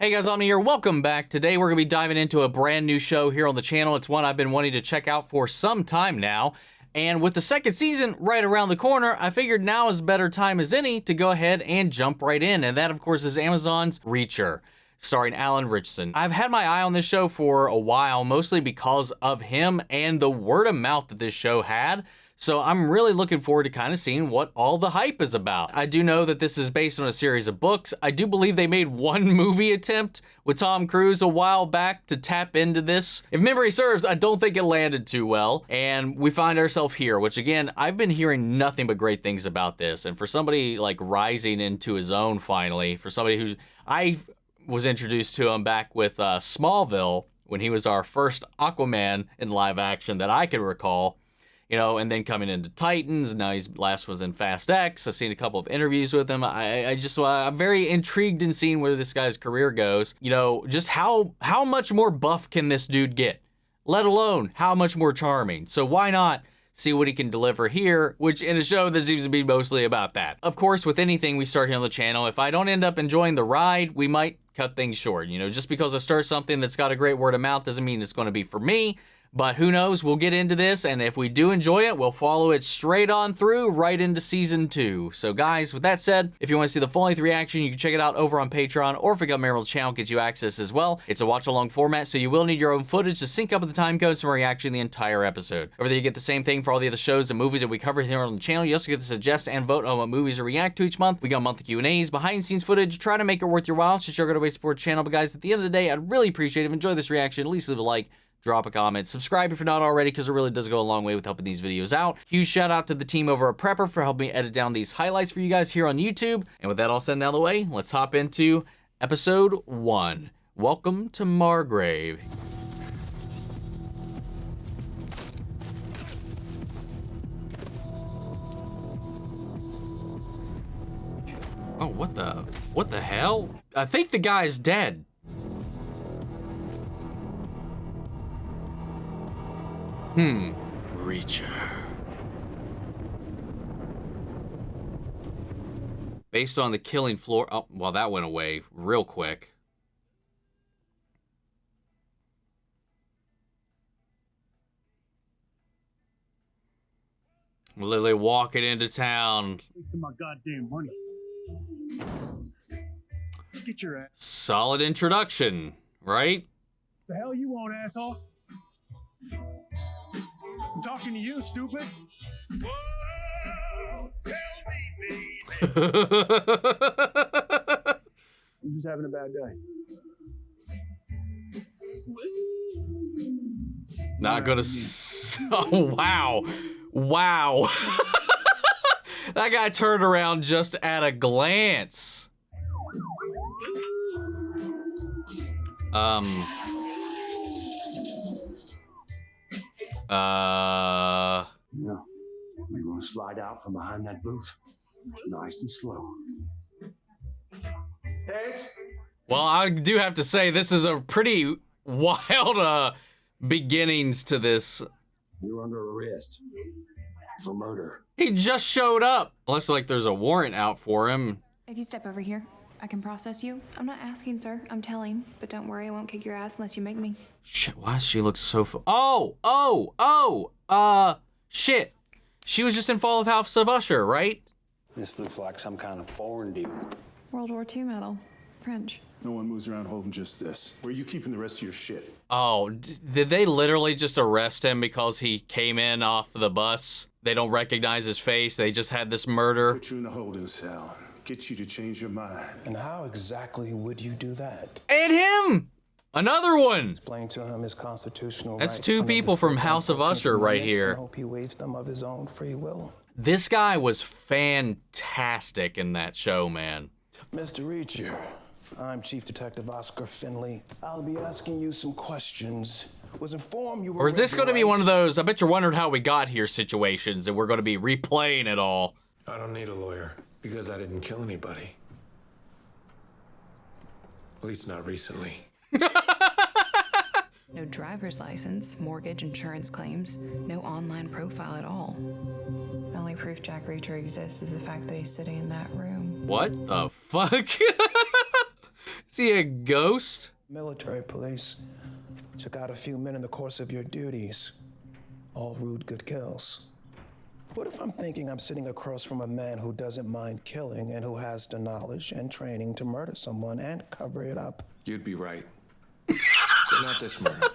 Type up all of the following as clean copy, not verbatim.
Hey guys, I'm here. Welcome back. Today we're going to be diving into a brand new show here on the channel. It's one I've been wanting to check out for some time now. And with the second season right around the corner, I figured now is a better time as any to go ahead and jump right in. And that, of course, is Amazon's Reacher, starring Alan Ritchson. I've had my eye on this show for a while, mostly because of him and the word of mouth that this show had. So I'm really looking forward to kind of seeing what all the hype is about. I do know that this is based on a series of books. I do believe they made one movie attempt with Tom Cruise a while back to tap into this. If memory serves, I don't think it landed too well. And we find ourselves here, which again, I've been hearing nothing but great things about this. And for somebody like rising into his own finally, for somebody who I was introduced to him back with Smallville when he was our first Aquaman in live action that I can recall. You know, and then coming into Titans, now he's last was in Fast X. I've seen a couple of interviews with him. I'm very intrigued in seeing where this guy's career goes. You know, just how much more buff can this dude get? Let alone how much more charming. So why not see what he can deliver here, which in a show that seems to be mostly about that. Of course, with anything we start here on the channel, if I don't end up enjoying the ride, we might cut things short. You know, just because I start something that's got a great word of mouth doesn't mean it's going to be for me. But who knows, we'll get into this, and if we do enjoy it, we'll follow it straight on through right into season 2. So guys, with that said, if you want to see the full-length reaction, you can check it out over on Patreon, or if you become a member of the channel, gets you access as well. It's a watch-along format, so you will need your own footage to sync up with the time codes from reaction the entire episode. Over there, you get the same thing for all the other shows and movies that we cover here on the channel. You also get to suggest and vote on what movies to react to each month. We got monthly Q&As, behind-the-scenes footage, try to make it worth your while. It's just you're going to support the channel, but guys, at the end of the day, I'd really appreciate it if you enjoy this reaction. At least leave a like, drop a comment, subscribe if you're not already, because it really does go a long way with helping these videos out. Huge shout out to the team over at Prepper for helping me edit down these highlights for you guys here on YouTube. And with that all said and out of the way, let's hop into episode 1. Welcome to Margrave. Oh, what the hell? I think the guy's dead. Reacher. Based on the killing floor. Oh, well, that went away real quick. Literally walking into town. Wasting my goddamn money. Get your ass. Solid introduction, right? The hell you want, asshole? I'm talking to you, stupid. Whoa, tell me, baby. I'm just having a bad day. Not gonna. Oh, wow. Wow. That guy turned around just at a glance. No, we're gonna slide out from behind that booth, nice and slow. Heads. Well, I do have to say this is a pretty wild beginnings to this. You're under arrest for murder. He just showed up. Unless like there's a warrant out for him. If you step over here, I can process you. I'm not asking, sir. I'm telling. But don't worry, I won't kick your ass unless you make me. Shit, why does she look so shit. She was just in Fall of House of Usher, right? This looks like some kind of foreign deal. World War II medal. French. No one moves around holding just this. Where are you keeping the rest of your shit? Oh, did they literally just arrest him because he came in off the bus? They don't recognize his face. They just had this murder. Put you in a holding cell. Get you to change your mind. And how exactly would you do that? And him! Another one! Explain to him his constitutional That's rights two under the people from Fifth House of and Usher 14th right Amendments here. and hope he waives them of his own free will. This guy was fantastic in that show, man. Mr. Reacher, I'm Chief Detective Oscar Finley. I'll be asking you some questions. Was informed you were. Or is this read going to your be one of rights. those, I bet you're wondering how we got here situations, and we're going to be replaying it all. I don't need a lawyer because I didn't kill anybody. At least not recently. No driver's license, mortgage, insurance claims, no online profile at all. The only proof Jack Reacher exists is the fact that he's sitting in that room. What the fuck? Is he a ghost? Military police. Took out a few men in the course of your duties. All rude good kills. What if I'm thinking I'm sitting across from a man who doesn't mind killing and who has the knowledge and training to murder someone and cover it up? You'd be right. But not this murder.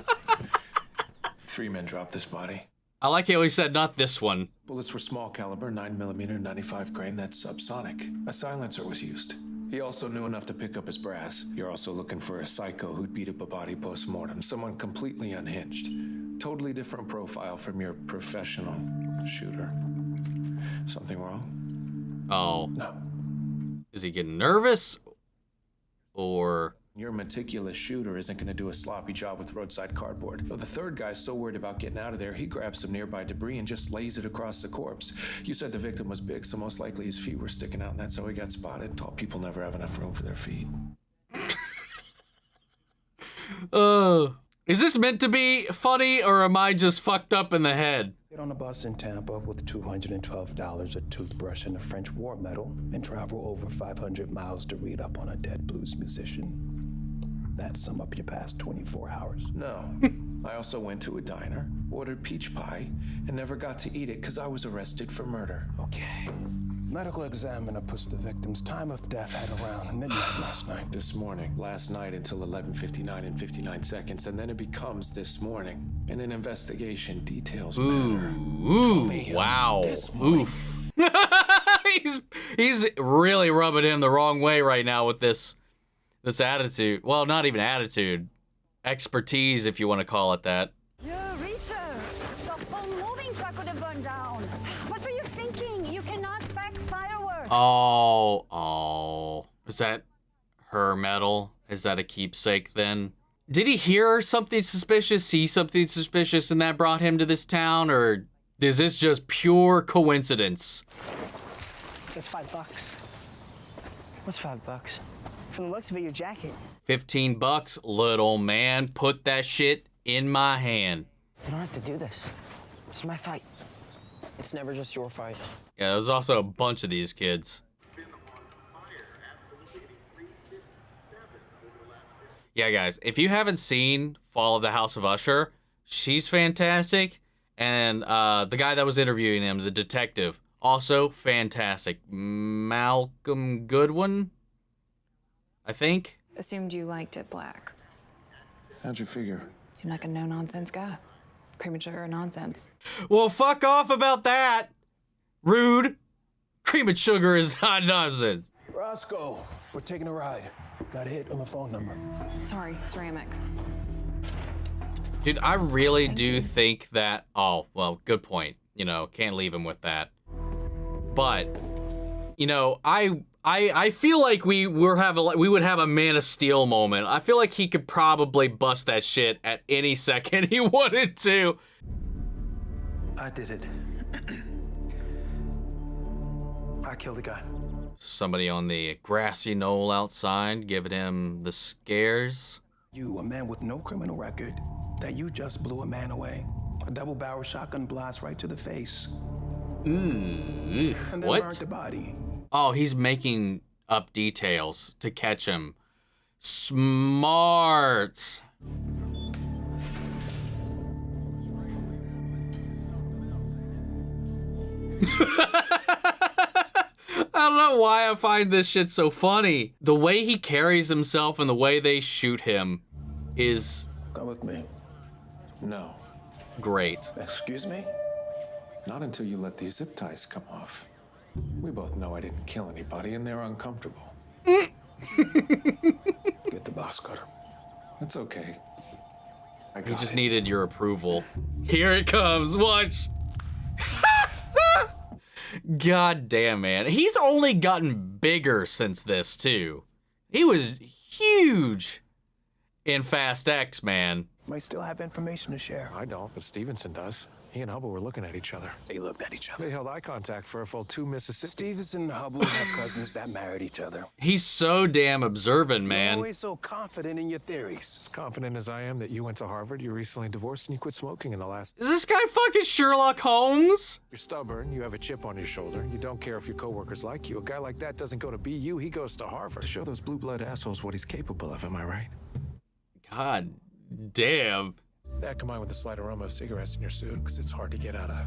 3 men dropped this body. I like how he said not this one. Bullets were small caliber, 9mm, 95 grain. That's subsonic. A silencer was used. He also knew enough to pick up his brass. You're also looking for a psycho who'd beat up a body post-mortem. Someone completely unhinged. Totally different profile from your professional shooter. Something wrong? Oh. No. Is he getting nervous? Or... Your meticulous shooter isn't going to do a sloppy job with roadside cardboard. But the third guy's so worried about getting out of there, he grabs some nearby debris and just lays it across the corpse. You said the victim was big, so most likely his feet were sticking out, and that's how he got spotted. Tall people never have enough room for their feet. Is this meant to be funny, or am I just fucked up in the head? Get on a bus in Tampa with $212, a toothbrush, and a French war medal, and travel over 500 miles to read up on a dead blues musician. That sum up your past 24 hours. No. I also went to a diner, ordered peach pie, and never got to eat it because I was arrested for murder. Okay. Medical examiner puts the victim's time of death at around midnight last night. This morning, last night until 11:59 and 59 seconds, and then it becomes this morning. In an investigation, details matter. Ooh, wow. Oof. he's really rubbing him the wrong way right now with this attitude. Well, not even attitude. Expertise, if you want to call it that. You Reacher! The whole moving truck would have burned down. What were you thinking? You cannot pack fireworks. Oh. Is that her medal? Is that a keepsake then? Did he hear something suspicious, see something suspicious, and that brought him to this town? Or is this just pure coincidence? That's $5. What's $5? From the looks of it, your jacket. $15, little man. Put that shit in my hand. You don't have to do this. It's my fight. It's never just your fight. Yeah, there's also a bunch of these kids. Yeah, guys, if you haven't seen Fall of the House of Usher, she's fantastic. And the guy that was interviewing him, the detective, also fantastic. Malcolm Goodwin, I think. Assumed you liked it black. How'd you figure? Seemed like a no-nonsense guy. Cream and sugar nonsense. Well, fuck off about that. Rude. Cream and sugar is not nonsense. Roscoe, we're taking a ride. Got a hit on the phone number. Sorry, ceramic. Dude, I really do think that... Oh, well, good point. You know, can't leave him with that. But, you know, I feel like we would have a Man of Steel moment. I feel like he could probably bust that shit at any second he wanted to. I did it. I killed the guy. Somebody on the grassy knoll outside giving him the scares. You, a man with no criminal record, that you just blew a man away. A double-barrel shotgun blast right to the face. And then What? burnt the body. Oh, he's making up details to catch him. Smart. I don't know why I find this shit so funny. The way he carries himself and the way they shoot him is Come with me. No. great. Excuse me? Not until you let these zip ties come off. We both know I didn't kill anybody, and they're uncomfortable. Get the box cutter. That's okay. I He got just it. needed your approval. Here it comes, watch. God damn, man. He's only gotten bigger since this, too. He was huge in Fast X, man. Might still have information to share. I don't, but Stevenson does. He and Hubble were looking at each other. They looked at each other. They held eye contact for a full 2 Mississippi. Stevenson and Hubble have cousins that married each other. He's so damn observant, You're man. always so confident in your theories. As confident as I am that you went to Harvard, you recently divorced, and you quit smoking in the last... Is this guy fucking Sherlock Holmes? You're stubborn, you have a chip on your shoulder, you don't care if your coworkers like you. A guy like that doesn't go to BU, he goes to Harvard. To show those blue blood assholes what he's capable of, am I right? God damn. That combined with the slight aroma of cigarettes in your suit, because it's hard to get out of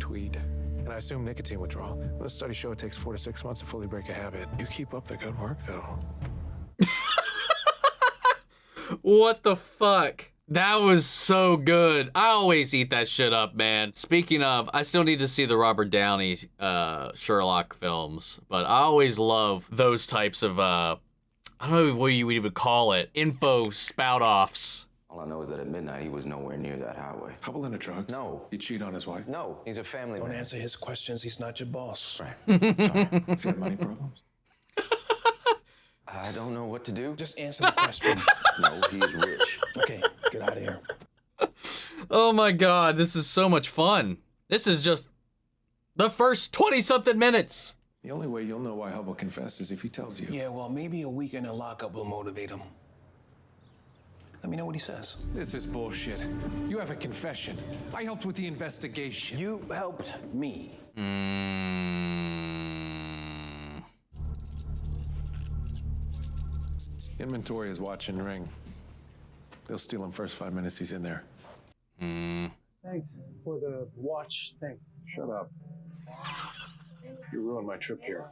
tweed. And I assume nicotine withdrawal. Most studies show it takes 4 to 6 months to fully break a habit. You keep up the good work, though. What the fuck? That was so good. I always eat that shit up, man. Speaking of, I still need to see the Robert Downey Sherlock films, but I always love those types of, I don't know what you would even call it, info spout-offs. All I know is that at midnight, he was nowhere near that highway. Hubble into drugs? No. He cheat on his wife? No, he's a family Don't man. answer his questions. He's not your boss. Right. Sorry. He's got money problems? I don't know what to do. Just answer the question. No, he is rich. Okay, get out of here. Oh my god, this is so much fun. This is just the first 20-something minutes. The only way you'll know why Hubble confessed is if he tells you. Yeah, well, maybe a weekend in lockup will motivate him. Let me know what he says. This is bullshit. You have a confession. I helped with the investigation. You helped me. Inventory is watch and ring. They'll steal him first 5 minutes he's in there. Thanks for the watch thing. Shut up. You ruined my trip here.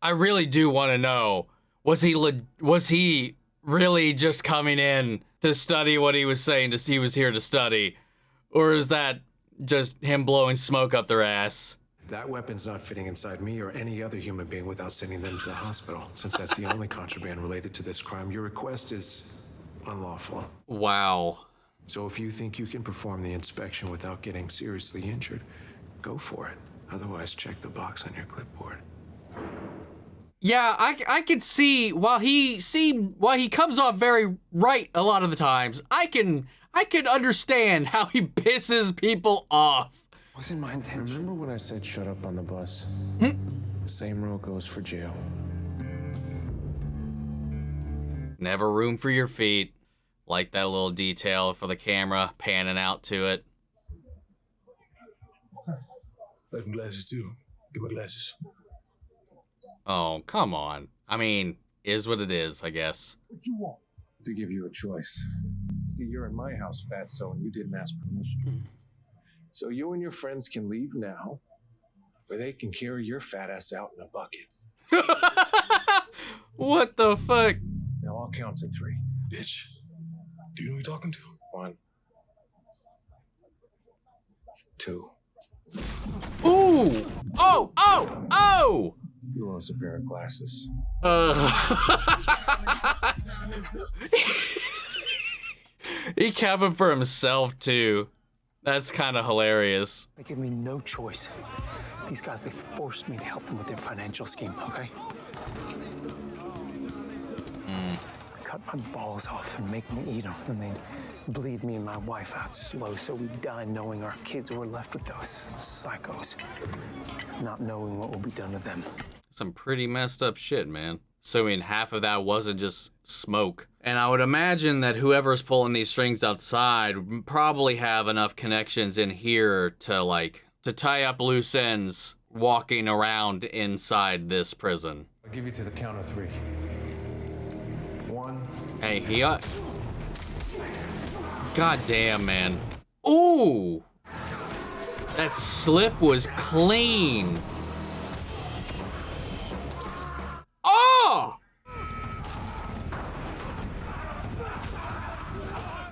I really do want to know, was he really just coming in to study what he was saying he was here to study? Or is that just him blowing smoke up their ass? That weapon's not fitting inside me or any other human being without sending them to the hospital. Since that's the only contraband related to this crime, your request is unlawful. Wow. So if you think you can perform the inspection without getting seriously injured, go for it. Otherwise, check the box on your clipboard. Yeah, I could see while he comes off very right a lot of the times, I can understand how he pisses people off. Wasn't my intention. Remember when I said shut up on the bus? Same rule goes for jail. Never room for your feet. Like that little detail for the camera panning out to it. Like my glasses too. Get my glasses. Oh, come on. I mean, is what it is, I guess. What you want? To give you a choice. See, you're in my house, fatso, and you didn't ask permission. So you and your friends can leave now, or they can carry your fat ass out in a bucket. What the fuck? Now I'll count to 3. Bitch. Do you know who you're talking to? 1, 2. Ooh! Oh! Oh! Oh! You lost a pair of glasses. He cabined for himself too. That's kind of hilarious. They give me no choice. These guys, they forced me to help them with their financial scheme, okay? Cut my balls off and make me eat them. And they'd bleed me and my wife out slow so we'd die knowing our kids were left with those psychos. Not knowing what will be done to them. Some pretty messed up shit, man. Assuming half of that wasn't just smoke. And I would imagine that whoever's pulling these strings outside would probably have enough connections in here to tie up loose ends walking around inside this prison. I'll give you to the count of 3. 1. Hey, God damn, man. Ooh! That slip was clean. Oh!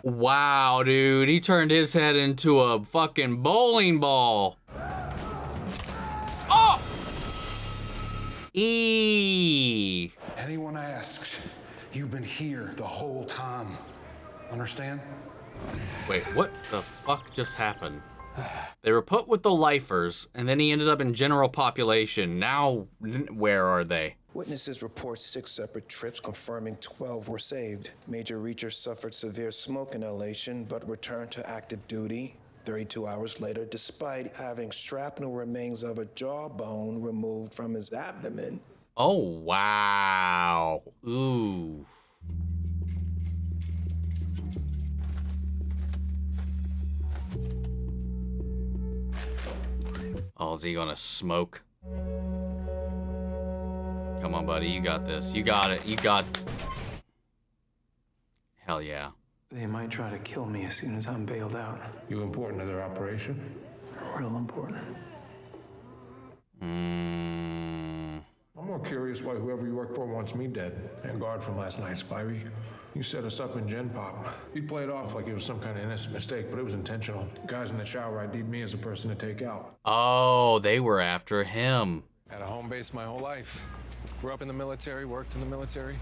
Wow, dude. He turned his head into a fucking bowling ball. Oh! Eee. Anyone asks, you've been here the whole time. Understand? Wait, what the fuck just happened? They were put with the lifers, and then he ended up in general population. Now, where are they? Witnesses report 6 separate trips confirming 12 were saved. Major Reacher suffered severe smoke inhalation but returned to active duty 32 hours later despite having shrapnel remains of a jawbone removed from his abdomen. Oh, wow. Ooh. Oh, is he gonna smoke? Come on, buddy. You got this. You got it. You got... Hell yeah. They might try to kill me as soon as I'm bailed out. You important to their operation? Real important. I'm more curious why whoever you work for wants me dead. And guard from last night, Spivey. You set us up in Gen Pop. He played off like it was some kind of innocent mistake, but it was intentional. Guys in the shower ID'd me as a person to take out. Oh, they were after him. Had a home base my whole life. Grew up in the military, worked in the military.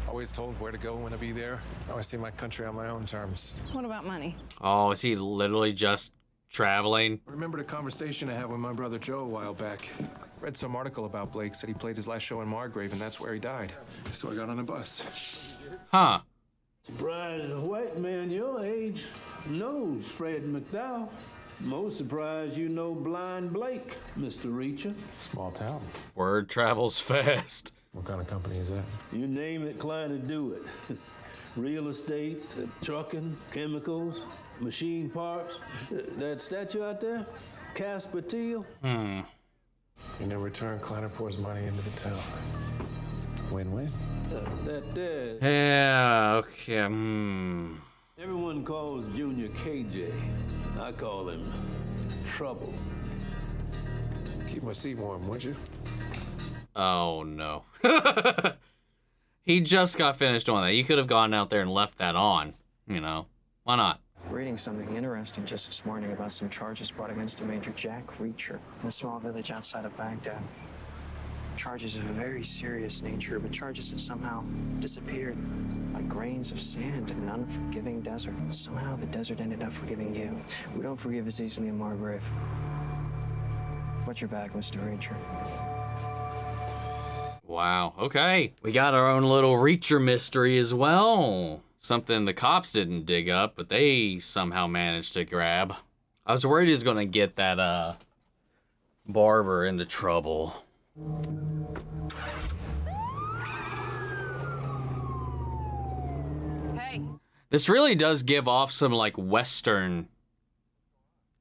Always told where to go, when to be there. Now I see my country on my own terms. What about money? Oh, is he literally just traveling? I remembered a conversation I had with my brother Joe a while back. Read some article about Blake, said he played his last show in Margrave, and that's where he died. So I got on a bus. Huh. Surprised a white man your age knows Fred McDowell. Most surprised you know Blind Blake, Mr. Reacher. Small town. Word travels fast. What kind of company is that? You name it, Klein to do it. Real estate, trucking, chemicals, machine parts. That statue out there, Casper Teal. In return, Kleiner pours money into the town. Win-win. That there. Yeah, okay. Everyone calls Junior KJ. I call him Trouble. Keep my seat warm, would you? Oh, no. He just got finished on that. You could have gone out there and left that on. You know, why not? Reading something interesting just this morning about some charges brought against a Major Jack Reacher in a small village outside of Baghdad. Charges of a very serious nature, but charges that somehow disappeared like grains of sand in an unforgiving desert. Somehow the desert ended up forgiving you. We don't forgive as easily in Margrave. What's your bag, Mr. Reacher? Wow, okay. We got our own little Reacher mystery as well. Something the cops didn't dig up, but they somehow managed to grab. I was worried he was gonna get that, barber into trouble. Hey. This really does give off some, like, Western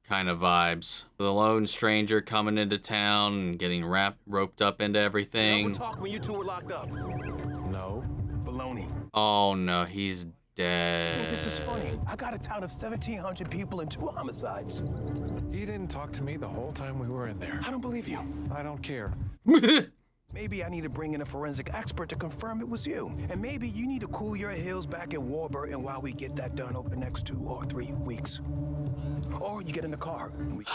kind of vibes. The lone stranger coming into town and getting roped up into everything. Talk when you two were locked up. No. Baloney. Oh, no, he's dead. This is funny. I got a town of 1,700 people and 2 homicides. He didn't talk to me the whole time we were in there. I don't believe you. I don't care. Maybe I need to bring in a forensic expert to confirm it was you. And maybe you need to cool your heels back at Warburton while we get that done over the next 2 or 3 weeks. Or you get in the car. And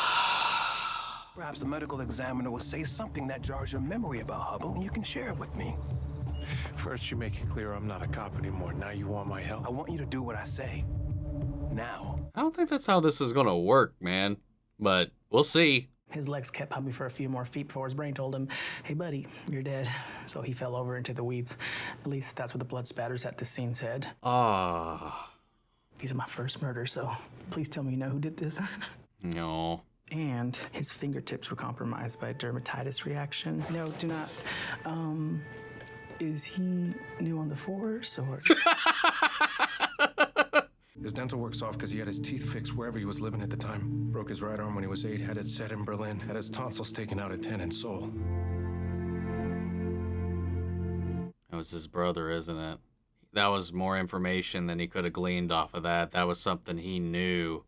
perhaps a medical examiner will say something that jars your memory about Hubble, and you can share it with me. First, you make it clear I'm not a cop anymore. Now you want my help. I want you to do what I say. Now. I don't think that's how this is gonna work, man. But we'll see. His legs kept pumping for a few more feet before his brain told him, hey, buddy, you're dead. So he fell over into the weeds. At least that's what the blood spatters at the scene said. Ah. These are my first murders, so please tell me you know who did this. No. And his fingertips were compromised by a dermatitis reaction. No, do not. Is he new on the force, or? His dental work's off because he had his teeth fixed wherever he was living at the time. Broke his right arm when he was 8, had it set in Berlin, had his tonsils taken out at 10 in Seoul. That was his brother, isn't it? That was more information than he could have gleaned off of that. That was something he knew.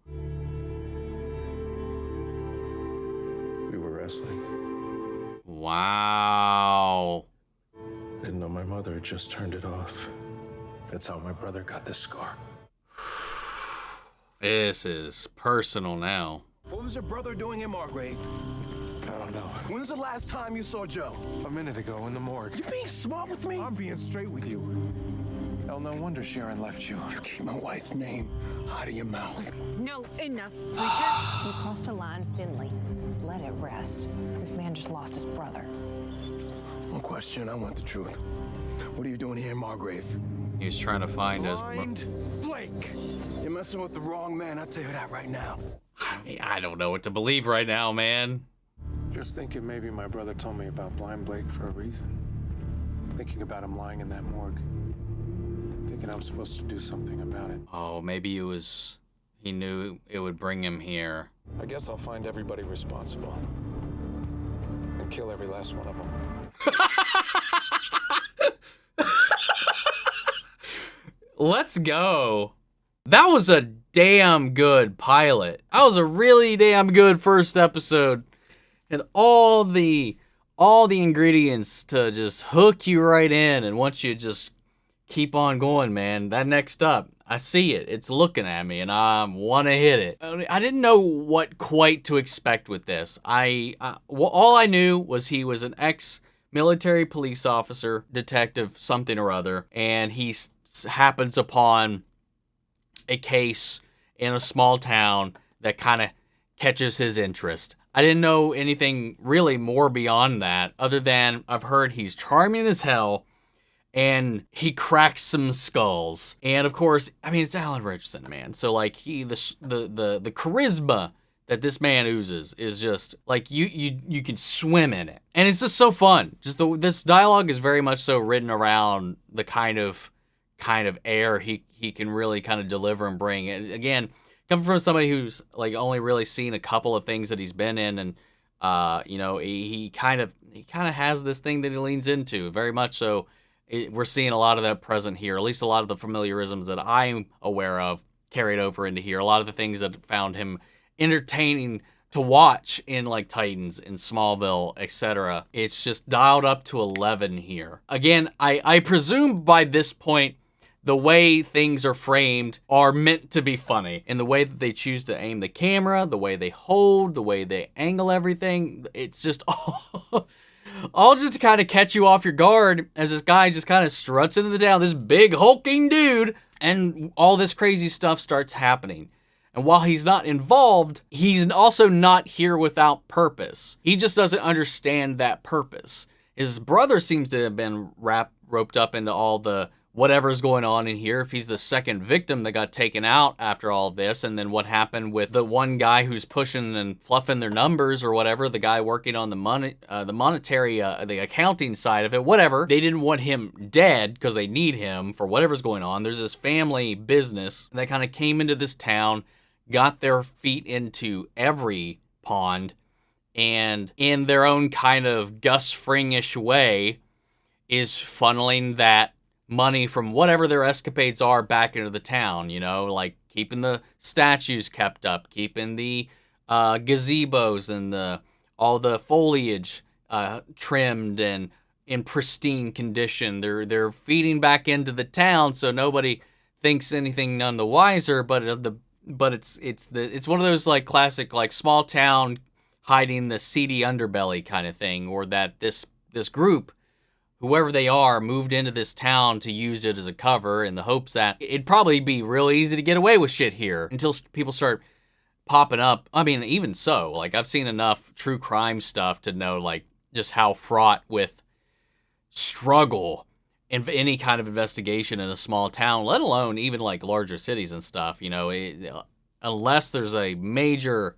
We were wrestling. Wow. Didn't know my mother had just turned it off. That's how my brother got this scar. This is personal now. What was your brother doing in Margrave? I don't know. When's the last time you saw Joe? A minute ago in the morgue. You being smart with me? I'm being straight with you. Hell, no wonder Sharon left you. You keep my wife's name out of your mouth. No, enough. Reacher, you crossed a line, Finley. Let it rest. This man just lost his brother. One question, I want the truth. What are you doing here in Margrave? He was trying to find his... Blind Blake! You're messing with the wrong man, I'll tell you that right now. I don't know what to believe right now, man. Just thinking maybe my brother told me about Blind Blake for a reason. Thinking about him lying in that morgue. Thinking I'm supposed to do something about it. Oh, maybe it was... He knew it would bring him here. I guess I'll find everybody responsible. And kill every last one of them. Let's go. That was a damn good pilot. That was a really damn good first episode. And all the ingredients to just hook you right in and want you to just keep on going, man. That next up, I see it. It's looking at me, and I want to hit it. I didn't know what quite to expect with this. All I knew was he was an ex-military police officer, detective, something or other, and he happens upon a case in a small town that kind of catches his interest. I didn't know anything really more beyond that, other than I've heard he's charming as hell, and he cracks some skulls. And of course, I mean, it's Alan Ritchson, man. So like the charisma that this man oozes is just like you can swim in it, and it's just so fun. Just this dialogue is very much so written around the kind of air he can really kind of deliver and bring. And again, coming from somebody who's like only really seen a couple of things that he's been in, and he kind of has this thing that he leans into very much so. We're seeing a lot of that present here, at least a lot of the familiarisms that I'm aware of carried over into here. A lot of the things that found him entertaining to watch in like Titans, in Smallville, etc. It's just dialed up to 11 here. Again, I presume by this point, the way things are framed are meant to be funny. And the way that they choose to aim the camera, the way they hold, the way they angle everything, it's just all just to kind of catch you off your guard as this guy just kind of struts into the town, this big hulking dude, and all this crazy stuff starts happening. And while he's not involved, he's also not here without purpose. He just doesn't understand that purpose. His brother seems to have been roped up into all the whatever's going on in here. If he's the second victim that got taken out after all of this, and then what happened with the one guy who's pushing and fluffing their numbers or whatever, the guy working on the money, the monetary, the accounting side of it, whatever. They didn't want him dead because they need him for whatever's going on. There's this family business that kind of came into this town, got their feet into every pond, and in their own kind of Gus Fringish way is funneling that money from whatever their escapades are back into the town, like keeping the statues kept up, keeping the gazebos and all the foliage trimmed and in pristine condition. They're feeding back into the town so nobody thinks anything none the wiser, but it's one of those like classic like small town hiding the seedy underbelly kind of thing, or that this group, whoever they are, moved into this town to use it as a cover in the hopes that it'd probably be real easy to get away with shit here until people start popping up. I mean, even so, like I've seen enough true crime stuff to know like just how fraught with struggle in any kind of investigation in a small town, let alone even like larger cities and stuff, unless there's a major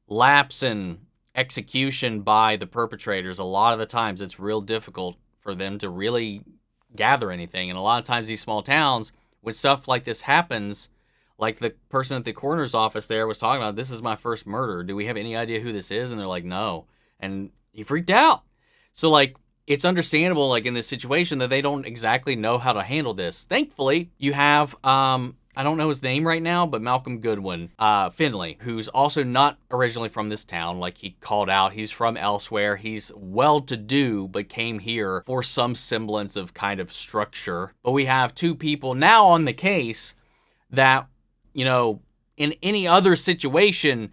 lapse in execution by the perpetrators, a lot of the times it's real difficult for them to really gather anything. And a lot of times these small towns, when stuff like this happens, like the person at the coroner's office there was talking about, this is my first murder. Do we have any idea who this is? And they're like, no. And he freaked out. So like, it's understandable, like in this situation, that they don't exactly know how to handle this. Thankfully, you have, I don't know his name right now, but Malcolm Goodwin, Finley, who's also not originally from this town, like he called out. He's from elsewhere. He's well-to-do, but came here for some semblance of kind of structure. But we have two people now on the case that, in any other situation,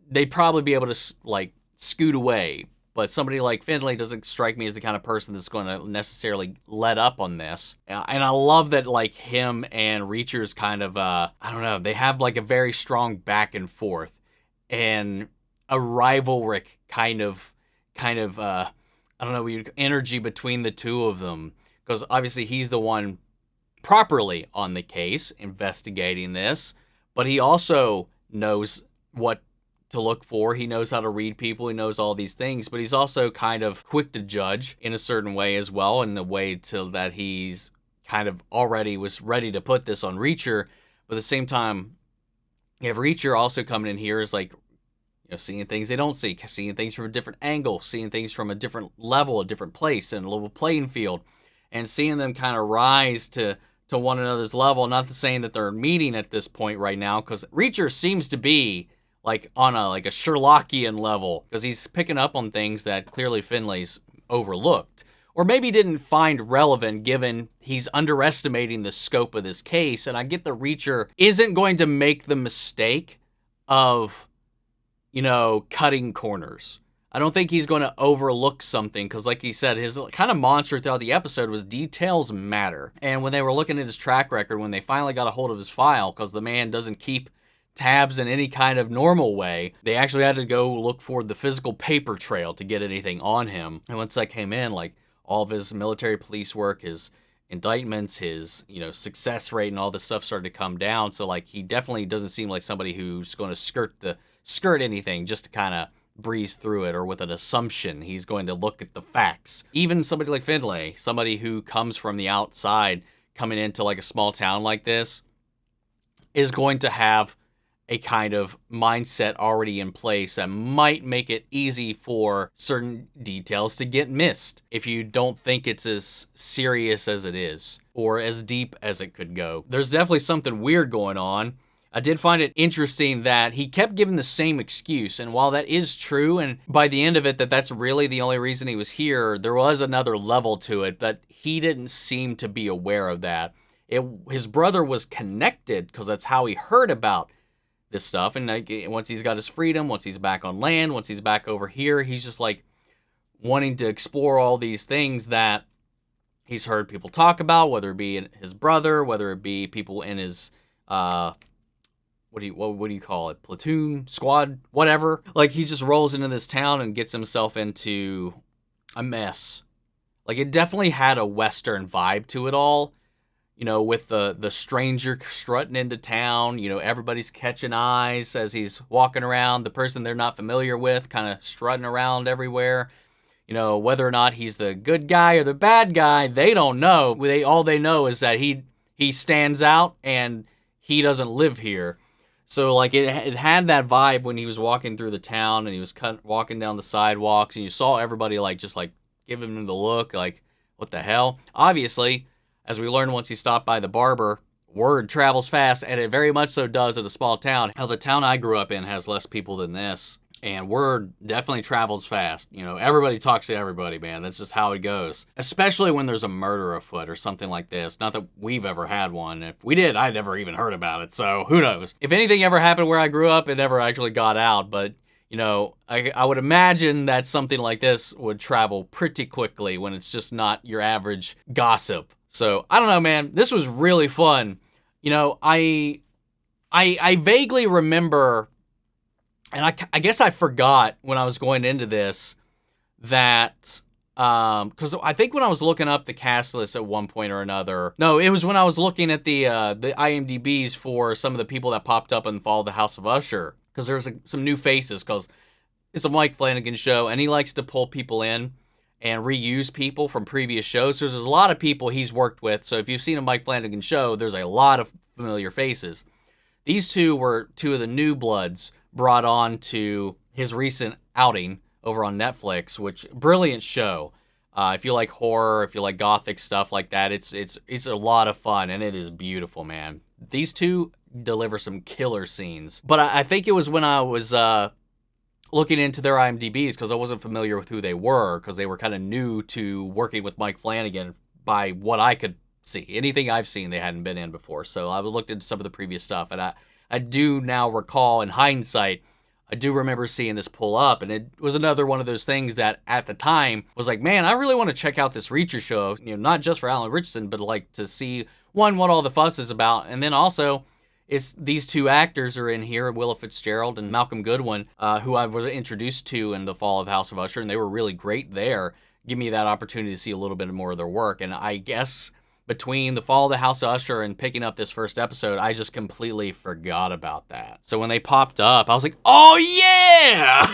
they'd probably be able to, like, scoot away. But somebody like Finley doesn't strike me as the kind of person that's going to necessarily let up on this. And I love that, like, him and Reacher's kind of, I don't know, they have, like, a very strong back and forth and a rivalric kind of I don't know, energy between the two of them. Because obviously he's the one properly on the case, investigating this, but he also knows what to look for. He knows how to read people. He knows all these things, but he's also kind of quick to judge in a certain way as well, in the way to that he's kind of already was ready to put this on Reacher, but at the same time, you have Reacher also coming in here is like, seeing things they don't see, seeing things from a different angle, seeing things from a different level, a different place, and a level playing field, and seeing them kind of rise to one another's level. Not saying that they're meeting at this point right now, because Reacher seems to be like on a Sherlockian level, because he's picking up on things that clearly Finlay's overlooked, or maybe didn't find relevant, given he's underestimating the scope of this case. And I get the Reacher isn't going to make the mistake of, cutting corners. I don't think he's going to overlook something, because like he said, his kind of mantra throughout the episode was details matter. And when they were looking at his track record, when they finally got a hold of his file, because the man doesn't keep tabs in any kind of normal way, they actually had to go look for the physical paper trail to get anything on him. And once that came in, like all of his military police work, his indictments, his success rate and all this stuff started to come down. So like he definitely doesn't seem like somebody who's going to skirt anything just to kind of breeze through it, or with an assumption. He's going to look at the facts. Even somebody like Finlay, somebody who comes from the outside coming into like a small town like this, is going to have a kind of mindset already in place that might make it easy for certain details to get missed if you don't think it's as serious as it is, or as deep as it could go. There's definitely something weird going on. I did find it interesting that he kept giving the same excuse, and while that is true, and by the end of it that's really the only reason he was here, there was another level to it, but he didn't seem to be aware of that. His brother was connected, because that's how he heard about this stuff, and once he's got his freedom, once he's back on land, once he's back over here, he's just like wanting to explore all these things that he's heard people talk about, whether it be his brother, whether it be people in his what do you call it, platoon, squad, whatever. Like, he just rolls into this town and gets himself into a mess. Like, it definitely had a Western vibe to it all. With the stranger strutting into town, everybody's catching eyes as he's walking around. The person they're not familiar with kind of strutting around everywhere. Whether or not he's the good guy or the bad guy, they don't know. All they know is that he stands out and he doesn't live here. So, like, it had that vibe when he was walking through the town and he was walking down the sidewalks, and you saw everybody, like, just, like, give him the look, like, what the hell? Obviously, as we learned once he stopped by the barber, word travels fast, and it very much so does in a small town. Hell, the town I grew up in has less people than this, and word definitely travels fast. Everybody talks to everybody, man. That's just how it goes. Especially when there's a murder afoot or something like this. Not that we've ever had one. If we did, I'd never even heard about it, so who knows? If anything ever happened where I grew up, it never actually got out, but I would imagine that something like this would travel pretty quickly when it's just not your average gossip. So, I don't know, man. This was really fun. I vaguely remember, and I guess I forgot when I was going into this that, because I think when I was looking up the cast list at one point or another, no, it was when I was looking at the IMDb's for some of the people that popped up and followed the House of Usher, because there's some new faces, because it's a Mike Flanagan show, and he likes to pull people in and reuse people from previous shows. So there's a lot of people he's worked with. So if you've seen a Mike Flanagan show, there's a lot of familiar faces. These two were two of the new bloods brought on to his recent outing over on Netflix, which brilliant show. If you like horror, if you like gothic stuff like that, it's a lot of fun, and it is beautiful, man. These two deliver some killer scenes. But I think it was when I was looking into their IMDb's, because I wasn't familiar with who they were, because they were kind of new to working with Mike Flanagan by what I could see. Anything I've seen, they hadn't been in before. So I looked into some of the previous stuff, and I do now recall, in hindsight, I do remember seeing this pull up, and it was another one of those things that at the time was like, man, I really want to check out this Reacher show, not just for Alan Ritchson, but like to see, one, what all the fuss is about, and then also, these two actors are in here, Willa Fitzgerald and Malcolm Goodwin, who I was introduced to in the fall of House of Usher, and they were really great there, give me that opportunity to see a little bit more of their work. And I guess between The Fall of the House of Usher and picking up this first episode, I just completely forgot about that. So when they popped up, I was like, oh yeah!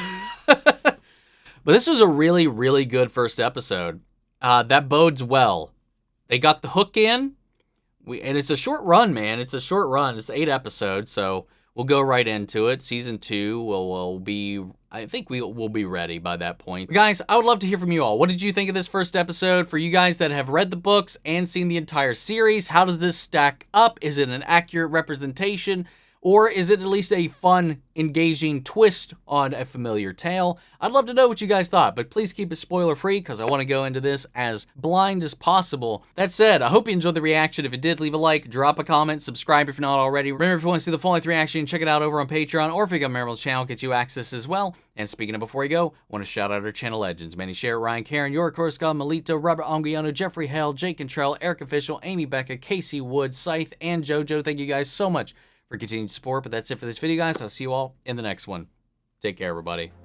But this was a really, really good first episode. That bodes well. They got the hook in, and it's a short run, man. It's a short run. It's 8 episodes, so we'll go right into it. Season 2 will be, I think we will be ready by that point. But guys, I would love to hear from you all. What did you think of this first episode? For you guys that have read the books and seen the entire series, how does this stack up? Is it an accurate representation? Or is it at least a fun, engaging twist on a familiar tale? I'd love to know what you guys thought, but please keep it spoiler-free because I want to go into this as blind as possible. That said, I hope you enjoyed the reaction. If you did, leave a like, drop a comment, subscribe if you're not already. Remember, if you want to see the full-length reaction, check it out over on Patreon, or if you got Maribel's channel, get you access as well. And speaking of before you go, I want to shout out our channel legends. Manny Share, Ryan Karen, York Coruscant, Melito, Robert Anguiano, Jeffrey Hale, Jake Cantrell, Eric Official, Amy Becca, Casey Wood, Scythe, and JoJo. Thank you guys so much for continued support. But that's it for this video, guys. I'll see you all in the next one. Take care, everybody.